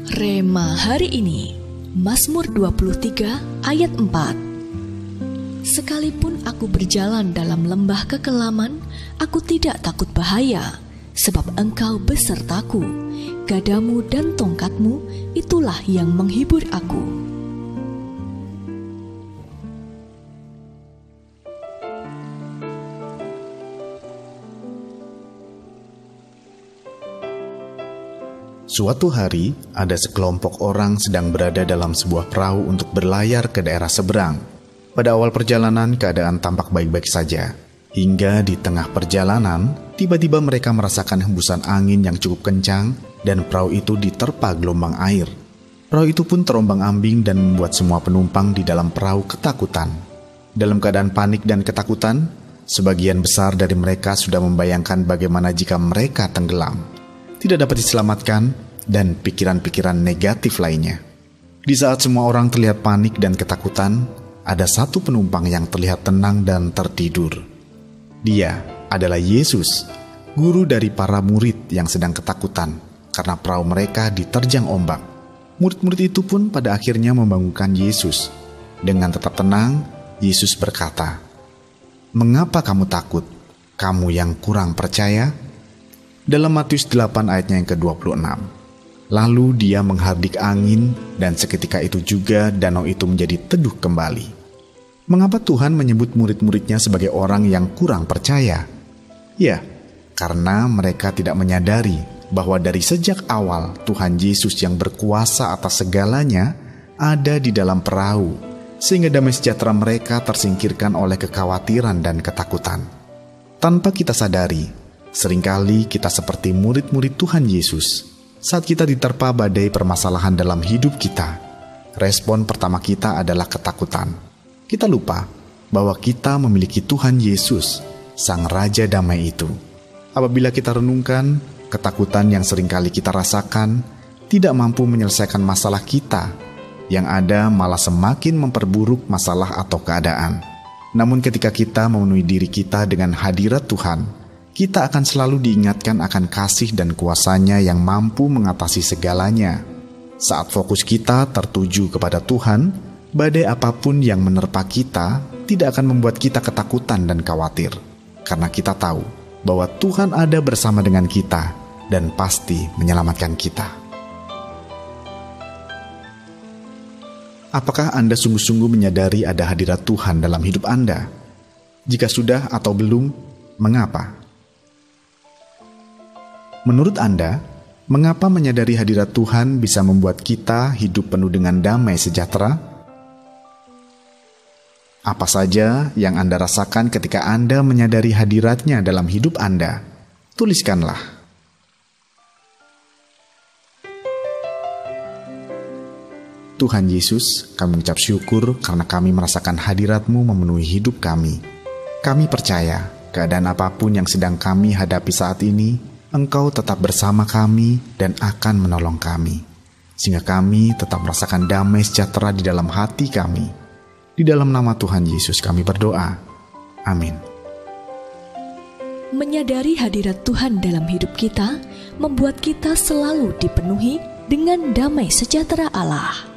Rema hari ini, Mazmur 23 ayat 4. Sekalipun aku berjalan dalam lembah kekelaman, aku tidak takut bahaya, sebab Engkau besertaku. Gadamu dan tongkatmu, itulah yang menghibur aku. Suatu hari, ada sekelompok orang sedang berada dalam sebuah perahu untuk berlayar ke daerah seberang. Pada awal perjalanan, keadaan tampak baik-baik saja. Hingga di tengah perjalanan, tiba-tiba mereka merasakan hembusan angin yang cukup kencang dan perahu itu diterpa gelombang air. Perahu itu pun terombang-ambing dan membuat semua penumpang di dalam perahu ketakutan. Dalam keadaan panik dan ketakutan, sebagian besar dari mereka sudah membayangkan bagaimana jika mereka tenggelam, tidak dapat diselamatkan, dan pikiran-pikiran negatif lainnya. Di saat semua orang terlihat panik dan ketakutan, ada satu penumpang yang terlihat tenang dan tertidur. Dia adalah Yesus, guru dari para murid yang sedang ketakutan karena perahu mereka diterjang ombak. Murid-murid itu pun pada akhirnya membangunkan Yesus. Dengan tetap tenang, Yesus berkata, "Mengapa kamu takut? Kamu yang kurang percaya?" Dalam Matius 8 ayatnya yang ke-26. Lalu dia menghardik angin dan seketika itu juga danau itu menjadi teduh kembali. Mengapa Tuhan menyebut murid-muridnya sebagai orang yang kurang percaya? Ya, karena mereka tidak menyadari bahwa dari sejak awal Tuhan Yesus yang berkuasa atas segalanya ada di dalam perahu, sehingga damai sejahtera mereka tersingkirkan oleh kekhawatiran dan ketakutan. Tanpa kita sadari, seringkali kita seperti murid-murid Tuhan Yesus. Saat kita diterpa badai permasalahan dalam hidup kita, respon pertama kita adalah ketakutan. Kita lupa bahwa kita memiliki Tuhan Yesus, Sang Raja Damai itu. Apabila kita renungkan, ketakutan yang seringkali kita rasakan tidak mampu menyelesaikan masalah kita, yang ada malah semakin memperburuk masalah atau keadaan. Namun ketika kita memenuhi diri kita dengan hadirat Tuhan, kita akan selalu diingatkan akan kasih dan kuasa-Nya yang mampu mengatasi segalanya. Saat fokus kita tertuju kepada Tuhan, badai apapun yang menerpa kita tidak akan membuat kita ketakutan dan khawatir. Karena kita tahu bahwa Tuhan ada bersama dengan kita dan pasti menyelamatkan kita. Apakah Anda sungguh-sungguh menyadari ada hadirat Tuhan dalam hidup Anda? Jika sudah atau belum, mengapa? Menurut Anda, mengapa menyadari hadirat Tuhan bisa membuat kita hidup penuh dengan damai sejahtera? Apa saja yang Anda rasakan ketika Anda menyadari hadirat-Nya dalam hidup Anda? Tuliskanlah. Tuhan Yesus, kami mengucap syukur karena kami merasakan hadirat-Mu memenuhi hidup kami. Kami percaya, keadaan apapun yang sedang kami hadapi saat ini, Engkau tetap bersama kami dan akan menolong kami, sehingga kami tetap merasakan damai sejahtera di dalam hati kami. Di dalam nama Tuhan Yesus kami berdoa. Amin. Menyadari hadirat Tuhan dalam hidup kita membuat kita selalu dipenuhi dengan damai sejahtera Allah.